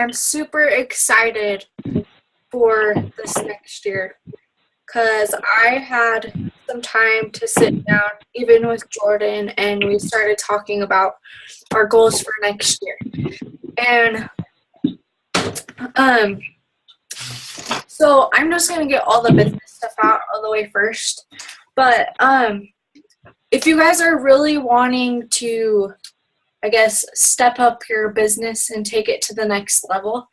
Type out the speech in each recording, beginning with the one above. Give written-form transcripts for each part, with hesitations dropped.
I'm super excited for this next year because I had some time to sit down, even with Jordan, and we started talking about our goals for next year. And um, so I'm just gonna get all the business stuff out of the way first. But if you guys are really wanting to, I guess, step up your business and take it to the next level,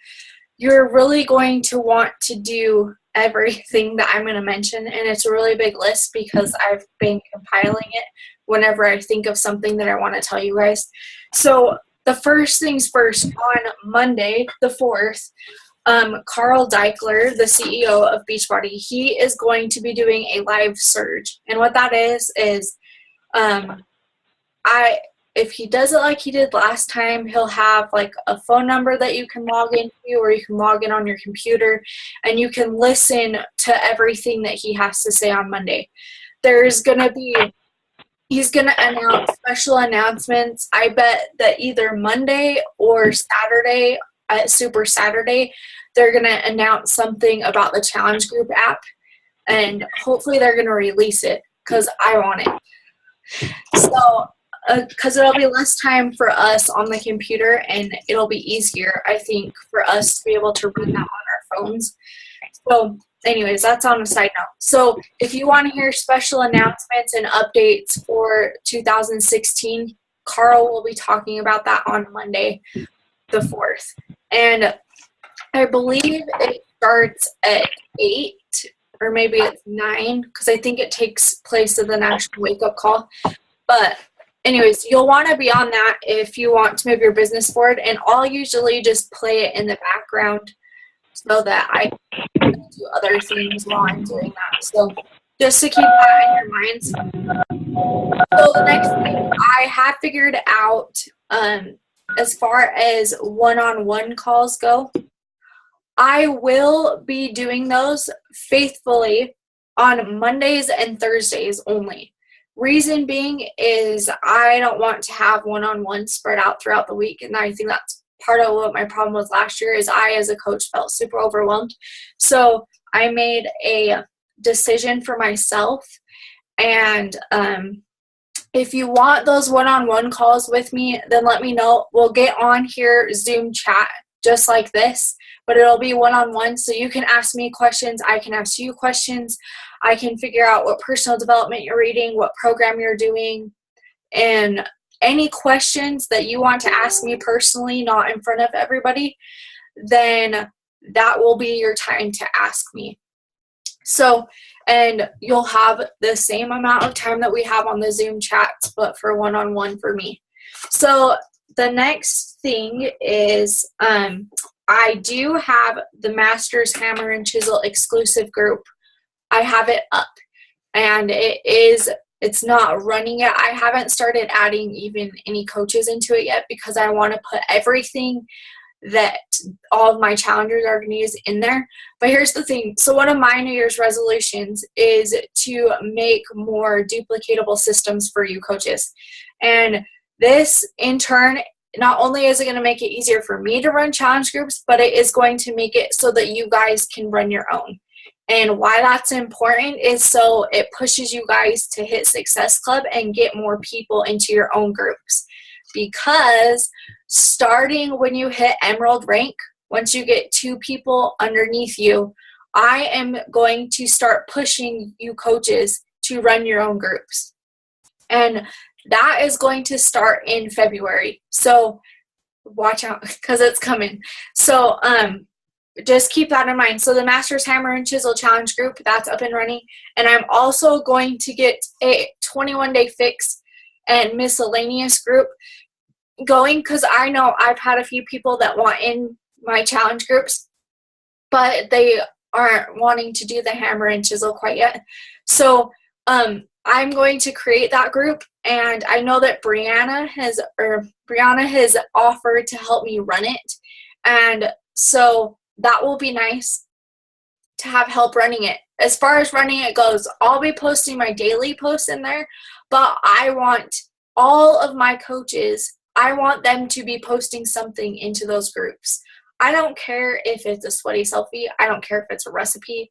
you're really going to want to do everything that I'm going to mention. And it's a really big list because I've been compiling it whenever I think of something that I want to tell you guys. So the first things first, on Monday, the 4th, Carl Deichler, the CEO of Beachbody, he is going to be doing a live surge. And what that is if he does it like he did last time, he'll have like a phone number that you can log into, or you can log in on your computer and you can listen to everything that he has to say on Monday. He's going to announce special announcements. I bet that either Monday or Saturday, at Super Saturday, they're going to announce something about the Challenge Group app, and hopefully they're going to release it because I want it. So, because it'll be less time for us on the computer, and it'll be easier, I think, for us to be able to read that on our phones. So anyways, that's on a side note. So if you want to hear special announcements and updates for 2016, Carl will be talking about that on Monday, the 4th. And I believe it starts at 8, or maybe it's 9, because I think it takes place of the National Wake Up Call. But anyways, you'll want to be on that if you want to move your business forward, and I'll usually just play it in the background so that I can do other things while I'm doing that. So just to keep that in your minds. So the next thing I have figured out, as far as one-on-one calls go, I will be doing those faithfully on Mondays and Thursdays only. Reason being is I don't want to have one-on-one spread out throughout the week, and I think that's part of what my problem was last year, is I as a coach felt super overwhelmed. So I made a decision for myself, and if you want those one-on-one calls with me, then let me know. We'll get on here Zoom chat just like this, but it'll be one-on-one, so you can ask me questions, I can ask you questions, I can figure out what personal development you're reading, what program you're doing, and any questions that you want to ask me personally, not in front of everybody, then that will be your time to ask me. So, and you'll have the same amount of time that we have on the Zoom chats, but for one-on-one for me. So the next thing is I do have the Masters Hammer and Chisel exclusive group. I have it up, and it's not running yet. I haven't started adding even any coaches into it yet because I want to put everything that all of my challengers are going to use in there. But here's the thing. So one of my New Year's resolutions is to make more duplicatable systems for you coaches. And this, in turn, not only is it going to make it easier for me to run challenge groups, but it is going to make it so that you guys can run your own. And why that's important is so it pushes you guys to hit Success Club and get more people into your own groups. Because starting when you hit Emerald rank, once you get 2 people underneath you, I am going to start pushing you coaches to run your own groups. And that is going to start in February. So watch out because it's coming. So just keep that in mind. So the Masters Hammer and Chisel Challenge group, that's up and running. And I'm also going to get a 21-day fix and miscellaneous group going, because I know I've had a few people that want in my challenge groups, but they aren't wanting to do the hammer and chisel quite yet. So I'm going to create that group, and I know that Brianna has offered to help me run it, and so that will be nice to have help running it. As far as running it goes, I'll be posting my daily posts in there, but I want all of my coaches, I want them to be posting something into those groups. I don't care if it's a sweaty selfie. I don't care if it's a recipe.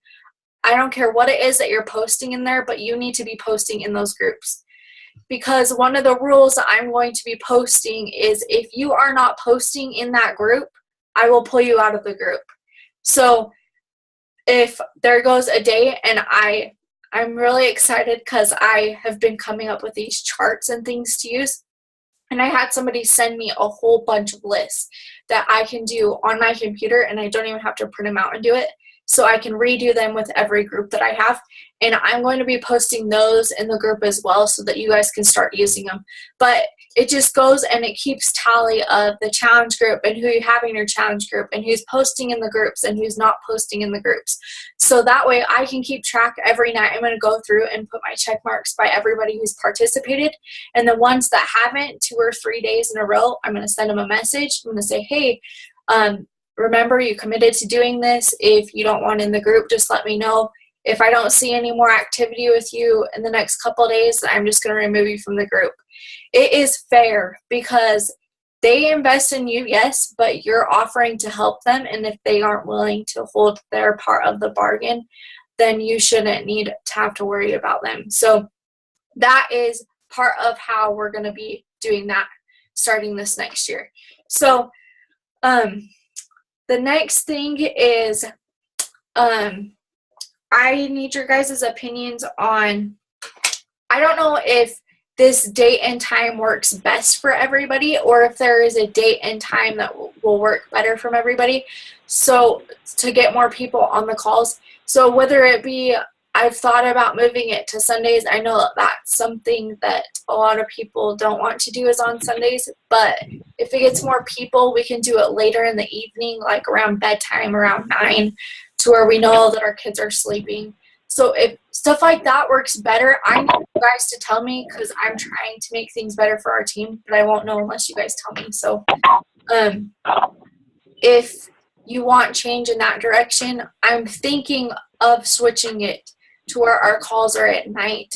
I don't care what it is that you're posting in there, but you need to be posting in those groups. Because one of the rules that I'm going to be posting is if you are not posting in that group, I will pull you out of the group. So if there goes a day and I'm really excited because I have been coming up with these charts and things to use. And I had somebody send me a whole bunch of lists that I can do on my computer, and I don't even have to print them out and do it. So I can redo them with every group that I have. And I'm going to be posting those in the group as well so that you guys can start using them. But it just goes and it keeps tally of the challenge group and who you have in your challenge group and who's posting in the groups and who's not posting in the groups. So that way I can keep track every night. I'm going to go through and put my check marks by everybody who's participated. And the ones that haven't, 2 or 3 days in a row, I'm going to send them a message. I'm going to say, hey, remember you committed to doing this. If you don't want in the group, just let me know. If I don't see any more activity with you in the next couple of days, I'm just going to remove you from the group. It is fair because they invest in you, yes, but you're offering to help them. And if they aren't willing to hold their part of the bargain, then you shouldn't need to have to worry about them. So that is part of how we're going to be doing that starting this next year. So the next thing is I need your guys' opinions on, I don't know if this date and time works best for everybody or if there is a date and time that will work better from everybody. So to get more people on the calls. So whether it be, I've thought about moving it to Sundays. I know that that's something that a lot of people don't want to do is on Sundays, but if it gets more people, we can do it later in the evening, like around bedtime, around 9, to where we know that our kids are sleeping. So if stuff like that works better, I need you guys to tell me because I'm trying to make things better for our team, but I won't know unless you guys tell me. So if you want change in that direction, I'm thinking of switching it to where our calls are at night,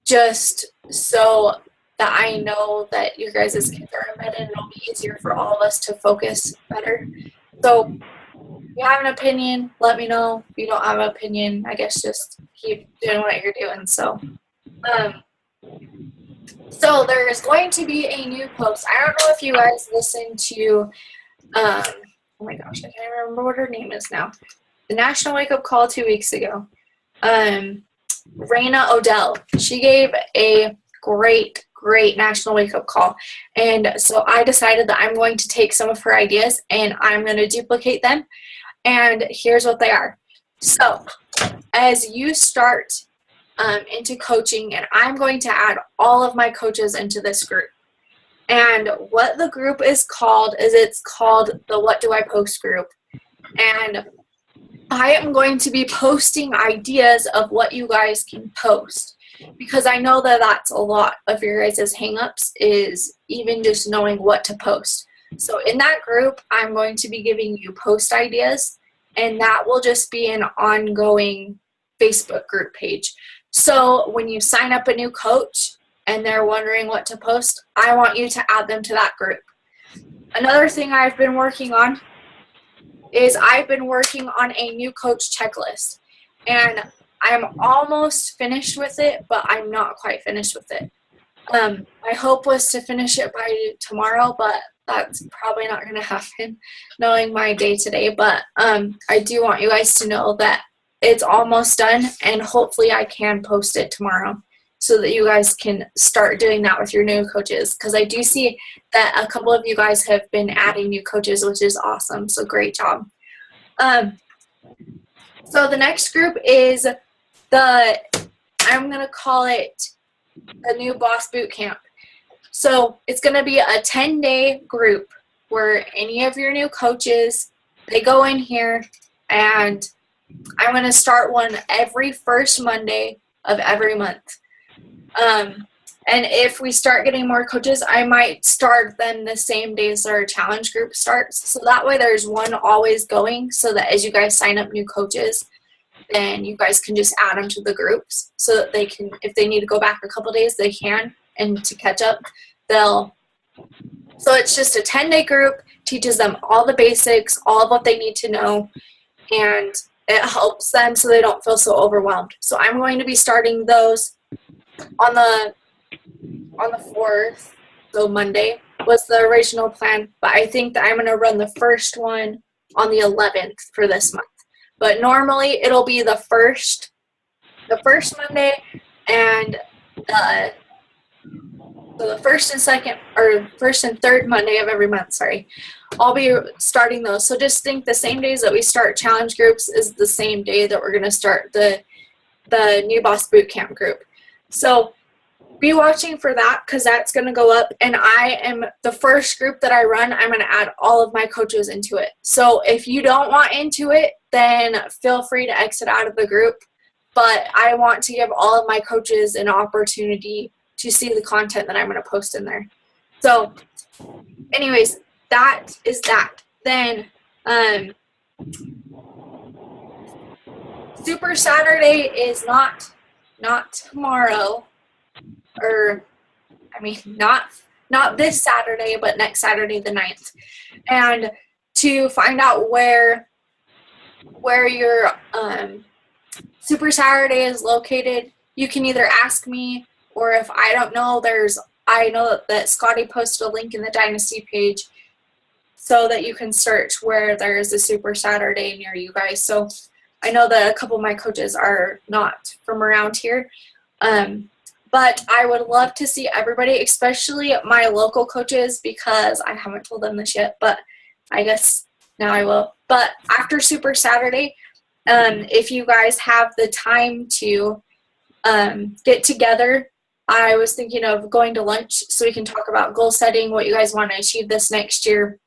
just so that I know that your guys' kids are in bed and it'll be easier for all of us to focus better. So if you have an opinion, let me know. If you don't have an opinion, I guess just keep doing what you're doing. So there is going to be a new post. I don't know if you guys listened to, oh my gosh, I can't remember what her name is now. The National Wake Up Call 2 weeks ago. Raina Odell. She gave a great national wake-up call. And so I decided that I'm going to take some of her ideas and I'm going to duplicate them. And here's what they are. So as you start into coaching, and I'm going to add all of my coaches into this group. And what the group is called is it's called the What Do I Post group. And I am going to be posting ideas of what you guys can post because I know that that's a lot of your guys' hangups is even just knowing what to post. So in that group, I'm going to be giving you post ideas, and that will just be an ongoing Facebook group page. So when you sign up a new coach and they're wondering what to post, I want you to add them to that group. Another thing I've been working on is I've been working on a new coach checklist, and I'm almost finished with it, but I'm not quite finished with it. My hope was to finish it by tomorrow, but that's probably not going to happen knowing my day today. But I do want you guys to know that it's almost done, and hopefully I can post it tomorrow so that you guys can start doing that with your new coaches, because I do see that a couple of you guys have been adding new coaches, which is awesome. So great job. So the next group is I'm going to call it the New Boss Boot Camp. So it's going to be a 10-day group where any of your new coaches, they go in here, and I'm going to start one every first Monday of every month. And if we start getting more coaches, I might start them the same days our challenge group starts. So that way there's one always going, so that as you guys sign up new coaches, then you guys can just add them to the groups so that they can, if they need to go back a couple days, they can. And to catch up, they'll So it's just a 10-day group, teaches them all the basics, all of what they need to know, and it helps them so they don't feel so overwhelmed. So I'm going to be starting those on the 4th, so Monday was the original plan, but I think that I'm going to run the first one on the 11th for this month. But normally it'll be the first Monday, and so the first and third Monday of every month, sorry. I'll be starting those. So just think the same days that we start challenge groups is the same day that we're going to start the New Boss Bootcamp group. So be watching for that, because that's going to go up, and I am the first group that I run. I'm going to add all of my coaches into it. So if you don't want into it, then feel free to exit out of the group, but I want to give all of my coaches an opportunity to see the content that I'm going to post in there. So anyways, that is that. Then Super Saturday is not tomorrow, or I mean not this Saturday, but next Saturday the 9th. And to find out where your Super Saturday is located, you can either ask me, or if I don't know, I know that Scotty posted a link in the Dynasty page so that you can search where there is a Super Saturday near you guys. So I know that a couple of my coaches are not from around here, but I would love to see everybody, especially my local coaches, because I haven't told them this yet, but I guess now I will. But after Super Saturday, if you guys have the time to get together, I was thinking of going to lunch so we can talk about goal setting, what you guys want to achieve this next year.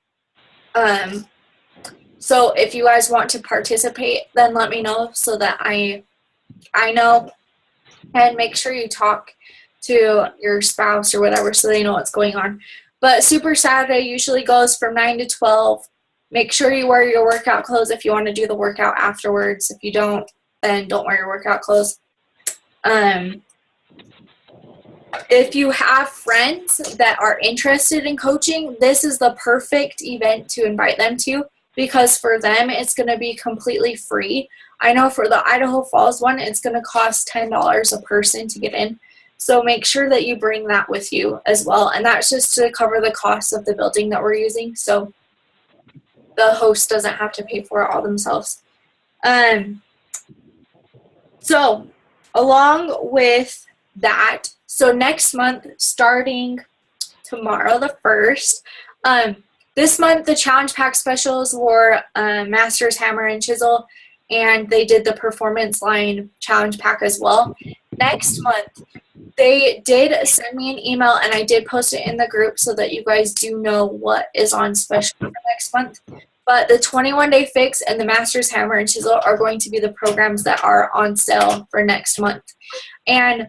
So if you guys want to participate, then let me know so that I know, and make sure you talk to your spouse or whatever so they know what's going on. But Super Saturday usually goes from 9 to 12. Make sure you wear your workout clothes if you want to do the workout afterwards. If you don't, then don't wear your workout clothes. If you have friends that are interested in coaching, this is the perfect event to invite them to, because for them it's going to be completely free. I know for the Idaho Falls one, it's going to cost $10 a person to get in. So make sure that you bring that with you as well. And that's just to cover the cost of the building that we're using, so the host doesn't have to pay for it all themselves. So along with that, so next month, starting tomorrow, the 1st, this month the Challenge Pack specials were Masters Hammer and Chisel, and they did the Performance Line Challenge Pack as well. Next month, they did send me an email, and I did post it in the group so that you guys do know what is on special for next month. But the 21-Day Fix and the Masters Hammer and Chisel are going to be the programs that are on sale for next month. And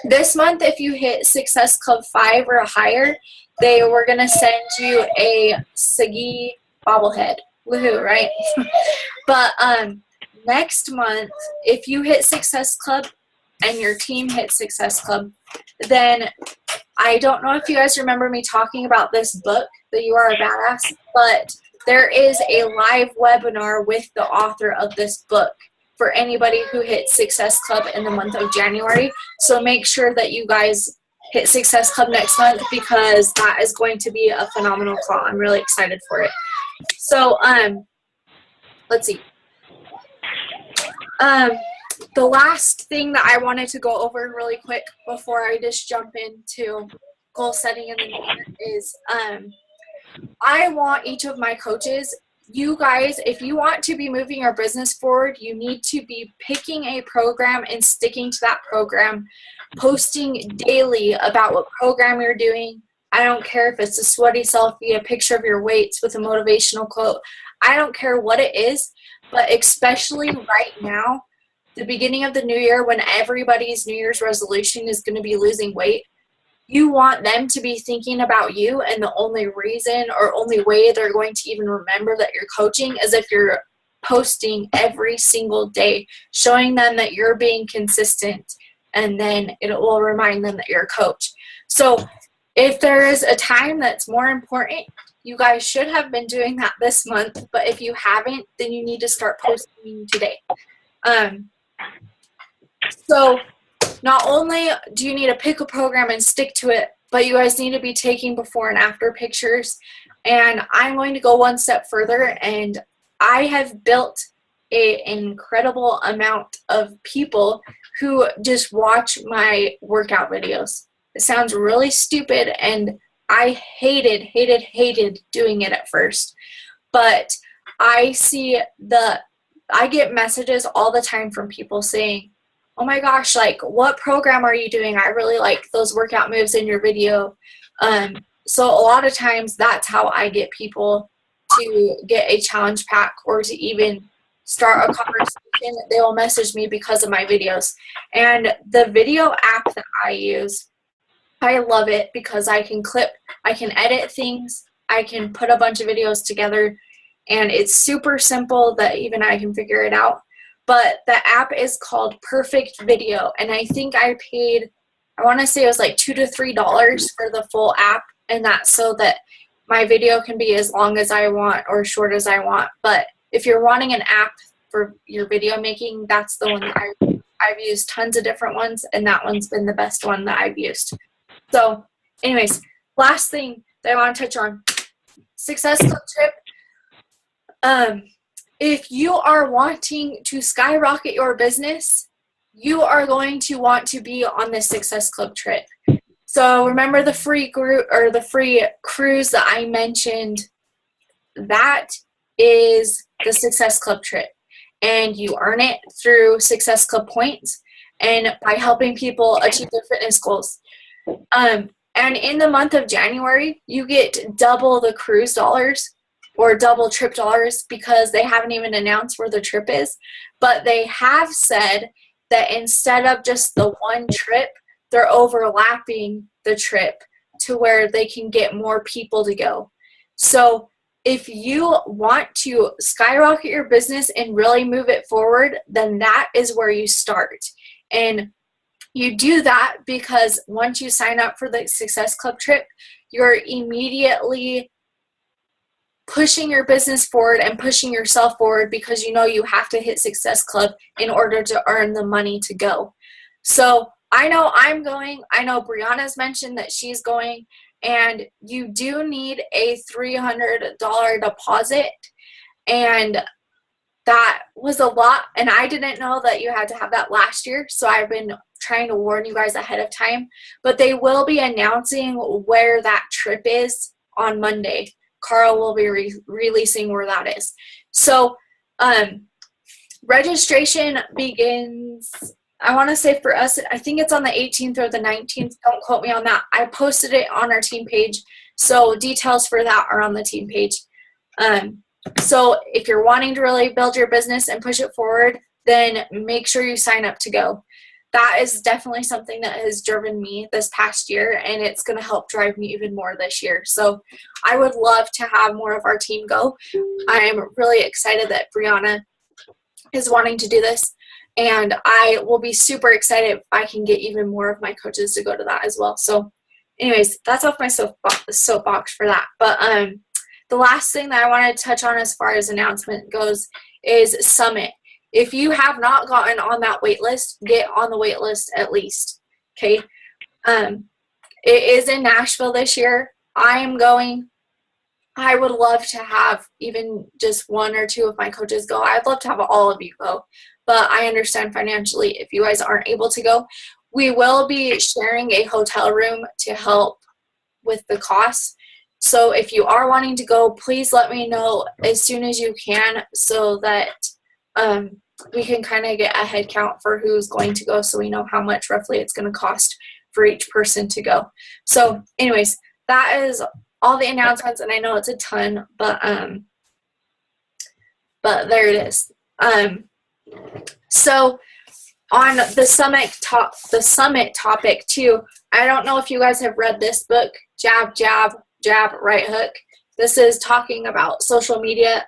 this month, if you hit Success Club 5 or higher, they were going to send you a Siggy bobblehead. Woohoo, right? But next month, if you hit Success Club and your team hits Success Club, then I don't know if you guys remember me talking about this book, The You Are a Badass, but there is a live webinar with the author of this book for anybody who hits Success Club in the month of January. So make sure that you guys hit Success Club next month, because that is going to be a phenomenal call. I'm really excited for it. So let's see. The last thing that I wanted to go over really quick before I just jump into goal setting in the new year is I want each of my coaches, you guys, if you want to be moving your business forward, you need to be picking a program and sticking to that program, posting daily about what program you're doing. I don't care if it's a sweaty selfie, a picture of your weights with a motivational quote. I don't care what it is, but especially right now, the beginning of the new year, when everybody's New Year's resolution is going to be losing weight, you want them to be thinking about you, and the only reason or only way they're going to even remember that you're coaching is if you're posting every single day, showing them that you're being consistent, and then it will remind them that you're a coach. So If there is a time that's more important, you guys should have been doing that this month, but if you haven't, then you need to start posting today. So not only do you need to pick a program and stick to it, but you guys need to be taking before and after pictures. And I'm going to go one step further, and I have built an incredible amount of people who just watch my workout videos. It sounds really stupid, and I hated doing it at first. But I get messages all the time from people saying, oh my gosh, like, what program are you doing? I really like those workout moves in your video. So a lot of times that's how I get people to get a challenge pack or to even start a conversation. They will message me because of my videos. And the video app that I use, I love it because I can edit things, I can put a bunch of videos together, and it's super simple that even I can figure it out. But the app is called Perfect Video, and I think I paid, I want to say it was like $2 to $3 for the full app, and that's so that my video can be as long as I want or short as I want. But if you're wanting an app for your video making, that's the one that I've used tons of different ones, and that one's been the best one that I've used. So anyways, last thing that I want to touch on, Success Club trip. If you are wanting to skyrocket your business, you are going to want to be on the Success Club trip. So remember the free group or the free cruise that I mentioned? That is the Success Club trip, and you earn it through Success Club points and by helping people achieve their fitness goals. And in the month of January, you get double the cruise dollars or double trip dollars because they haven't even announced where the trip is. But they have said that instead of just the one trip, they're overlapping the trip to where they can get more people to go. So if you want to skyrocket your business and really move it forward, then that is where you start. And you do that because once you sign up for the Success Club trip, you're immediately pushing your business forward and pushing yourself forward because you know you have to hit Success Club in order to earn the money to go. So I know I'm going. I know Brianna's mentioned that she's going. And you do need a $300 deposit. And that was a lot. And I didn't know that you had to have that last year. So I've been trying to warn you guys ahead of time. But they will be announcing where that trip is on Monday. Carl will be releasing where that is. So registration begins, I want to say for us, I think it's on the 18th or the 19th. Don't quote me on that. I posted it on our team page. So details for that are on the team page. So if you're wanting to really build your business and push it forward, then make sure you sign up to go. That is definitely something that has driven me this past year, and it's going to help drive me even more this year. So I would love to have more of our team go. I'm really excited that Brianna is wanting to do this, and I will be super excited if I can get even more of my coaches to go to that as well. So anyways, that's off my soapbox for that. But the last thing that I wanted to touch on as far as announcement goes is Summit. If you have not gotten on that wait list, get on the wait list at least, okay? It is in Nashville this year. I am going. I would love to have even just one or two of my coaches go. I'd love to have all of you go, but I understand financially if you guys aren't able to go. We will be sharing a hotel room to help with the costs. So if you are wanting to go, please let me know as soon as you can so that we can kind of get a head count for who's going to go so we know how much roughly it's going to cost for each person to go. So anyways, that is all the announcements, and I know it's a ton, but there it is. So on the summit topic too, I don't know if you guys have read this book, Jab, Jab, Jab, Right Hook. This is talking about social media.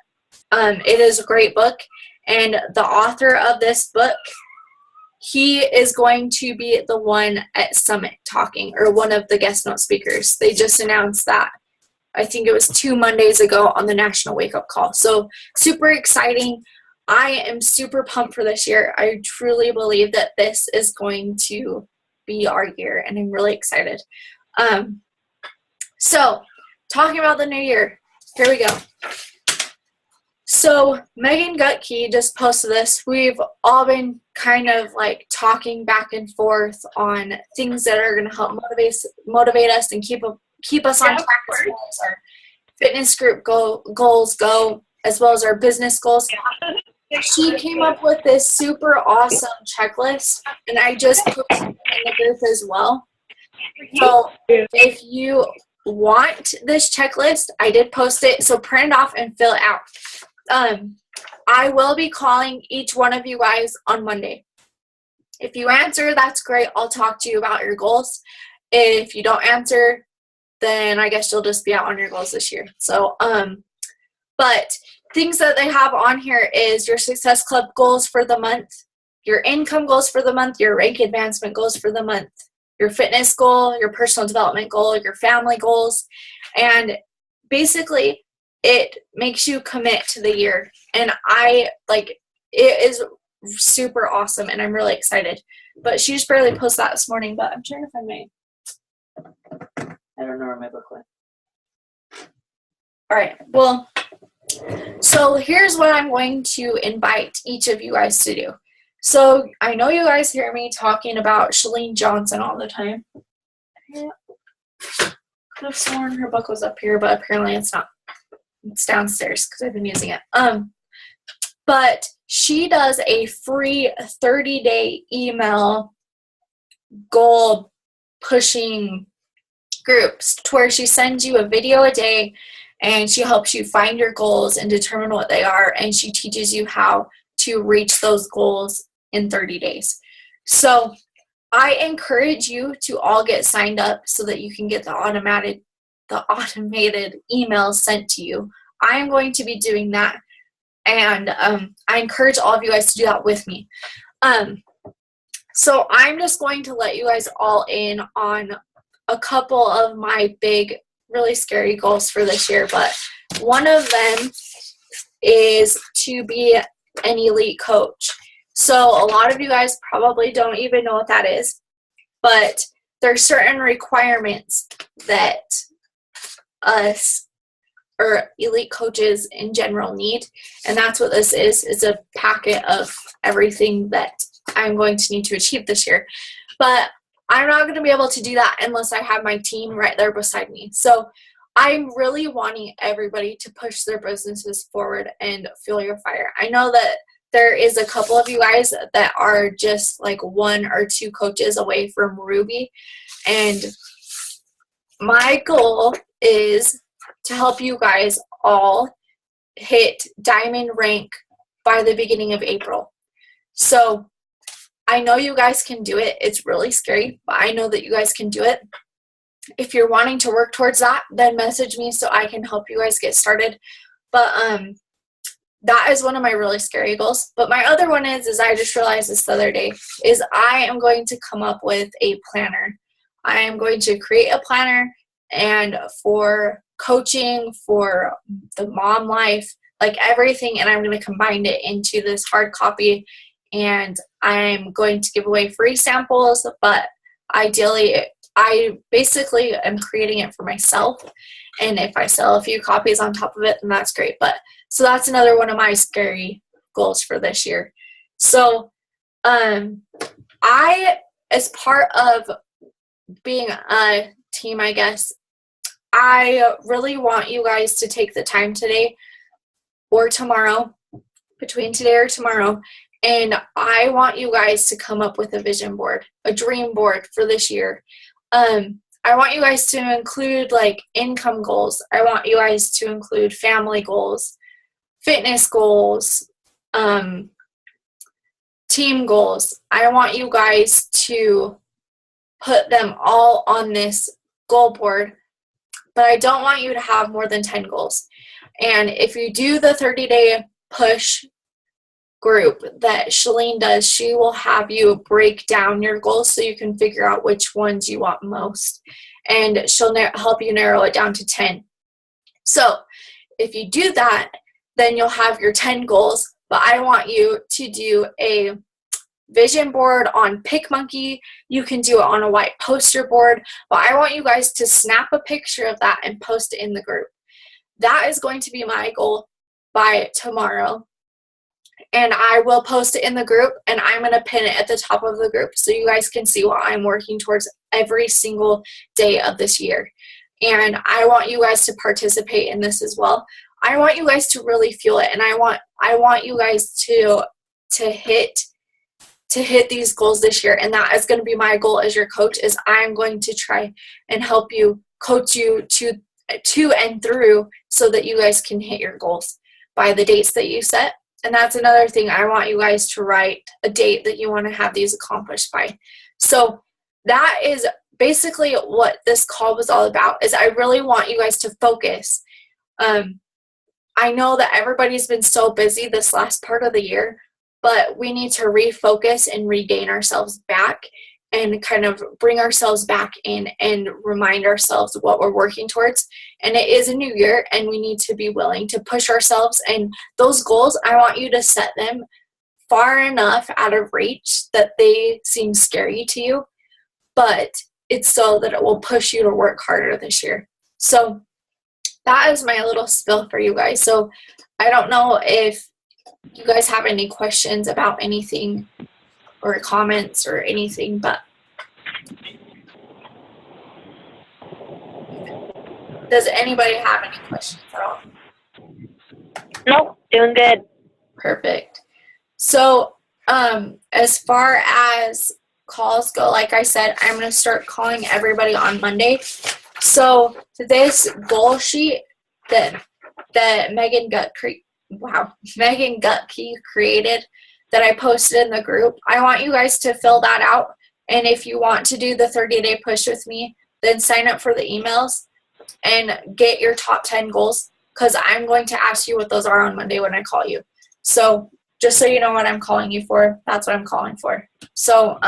It is a great book, and the author of this book he is going to be the one at Summit talking, or one of the guest note speakers. They just announced that. I think it was 2 Mondays ago on the National Wake Up Call. So super exciting. I am super pumped for this year. I truly believe that this is going to be our year, and I'm really excited. So talking about the new year, here we go. So Megan Gutkey just posted this. We've all been kind of like talking back and forth on things that are going to help motivate us and keep us on track as well as our fitness group goals go, as well as our business goals. She came up with this super awesome checklist, and I just put it in the group as well. So if you want this checklist, I did post it, so print it off and fill it out. I will be calling each one of you guys on Monday. If you answer, that's great. I'll talk to you about your goals. If you don't answer, then I guess you'll just be out on your goals this year. So, but things that they have on here is your Success Club goals for the month, your income goals for the month, your rank advancement goals for the month, your fitness goal, your personal development goal, your family goals, and basically it makes you commit to the year. And it is super awesome, and I'm really excited. But she just barely posted that this morning, but I'm trying to find I don't know where my book went. All right, well, so here's what I'm going to invite each of you guys to do. So I know you guys hear me talking about Chalene Johnson all the time. I could have sworn her book was up here, but apparently it's not. It's downstairs because I've been using it. But she does a free 30-day email goal pushing groups to where she sends you a video a day, and she helps you find your goals and determine what they are, and she teaches you how to reach those goals in 30 days. So I encourage you to all get signed up so that you can get the automated emails sent to you. I am going to be doing that, and I encourage all of you guys to do that with me. So I'm just going to let you guys all in on a couple of my big, really scary goals for this year, but one of them is to be an elite coach. So a lot of you guys probably don't even know what that is, but there's certain requirements that us or elite coaches in general need, and that's what this is. It's a packet of everything that I'm going to need to achieve this year. But I'm not going to be able to do that unless I have my team right there beside me. So I'm really wanting everybody to push their businesses forward and fuel your fire. I know that there is a couple of you guys that are just like 1 or 2 coaches away from Ruby, and my goal is to help you guys all hit diamond rank by the beginning of April. So I know you guys can do it. It's really scary, but I know that you guys can do it. If you're wanting to work towards that, then message me so I can help you guys get started. But that is one of my really scary goals. But my other one is I just realized this the other day, is I am going to come up with a planner. I am going to create a planner, and for coaching, for the mom life, like everything, and I'm going to combine it into this hard copy, and I'm going to give away free samples, but ideally I basically am creating it for myself, and if I sell a few copies on top of it, then that's great. But so that's another one of my scary goals for this year. So I, as part of being a team, I guess, I really want you guys to take the time today or tomorrow, between today or tomorrow, and I want you guys to come up with a vision board, a dream board for this year. I want you guys to include like income goals. I want you guys to include family goals, fitness goals, team goals. I want you guys to put them all on this goal board, but I don't want you to have more than 10 goals. And if you do the 30-day push group that Shalene does, she will have you break down your goals so you can figure out which ones you want most. And she'll help you narrow it down to 10. So if you do that, then you'll have your 10 goals. But I want you to do a vision board on PicMonkey. You can do it on a white poster board. But I want you guys to snap a picture of that and post it in the group. That is going to be my goal by tomorrow. And I will post it in the group, and I'm going to pin it at the top of the group so you guys can see what I'm working towards every single day of this year. And I want you guys to participate in this as well. I want you guys to really feel it, and I want you guys to hit these goals this year. And that is going to be my goal as your coach, is I'm going to try and help you, coach you to and through so that you guys can hit your goals by the dates that you set. And that's another thing. I want you guys to write a date that you want to have these accomplished by. So that is basically what this call was all about, is I really want you guys to focus. I know that everybody's been so busy this last part of the year, but we need to refocus and regain ourselves back and kind of bring ourselves back in and remind ourselves what we're working towards. And it is a new year, and we need to be willing to push ourselves. And those goals, I want you to set them far enough out of reach that they seem scary to you, but it's so that it will push you to work harder this year. So that is my little spill for you guys. So I don't know if you guys have any questions about anything or comments or anything, but does anybody have any questions at all? Nope, doing good. Perfect. So as far as calls go, like I said, I'm going to start calling everybody on Monday. So this goal sheet that Megan Gutke created, that I posted in the group, I want you guys to fill that out. And if you want to do the 30-day push with me, then sign up for the emails and get your top 10 goals, because I'm going to ask you what those are on Monday when I call you. So just so you know what I'm calling you for, that's what I'm calling for. So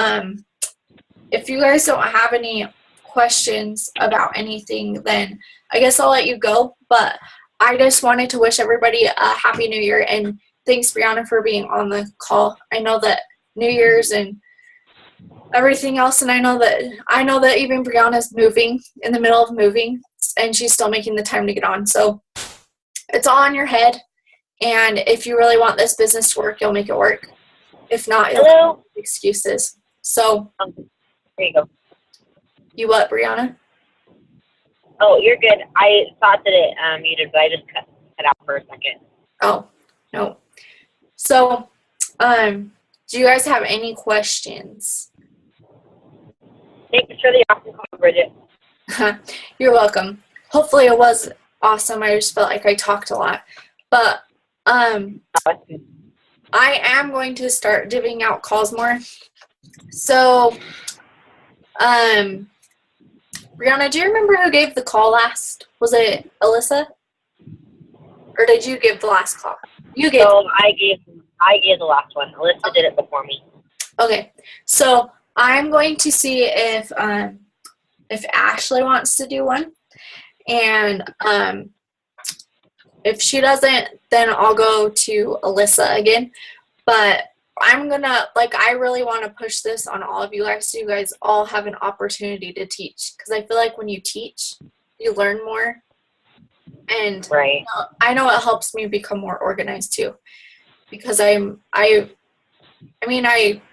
if you guys don't have any questions about anything, then I guess I'll let you go. But I just wanted to wish everybody a happy new year, and thanks, Brianna, for being on the call. I know that New Year's and everything else, and I know that even Brianna's moving, in the middle of moving, and she's still making the time to get on. So it's all on your head, and if you really want this business to work, you'll make it work. If not, you'll have excuses. So there you go. You what, Brianna? Oh, you're good. I thought that it muted, but I just cut out for a second. Oh, no. So, do you guys have any questions? Thanks for the awesome call, Bridget. You're welcome. Hopefully it was awesome. I just felt like I talked a lot. But I am going to start divvying out calls more. So, Brianna, do you remember who gave the call last? Was it Alyssa? Or did you give the last call? You gave. So I gave the last one. Alyssa did it before me. Okay. So I'm going to see if Ashley wants to do one. And if she doesn't, then I'll go to Alyssa again. But I'm going to, I really want to push this on all of you guys so you guys all have an opportunity to teach. Because I feel like when you teach, you learn more. And right. I know it helps me become more organized too. Because I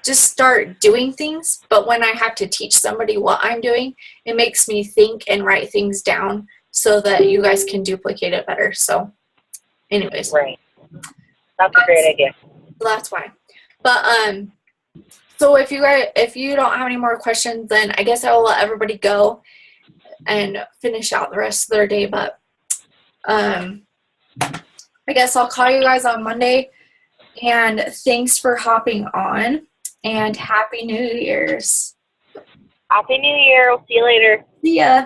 just start doing things, but when I have to teach somebody what I'm doing, it makes me think and write things down so that you guys can duplicate it better. So anyways. Right. That's a great idea. That's why. But so if you don't have any more questions, then I guess I will let everybody go and finish out the rest of their day. But I guess I'll call you guys on Monday. And thanks for hopping on. And Happy New Year's. Happy New Year. We'll see you later. See ya.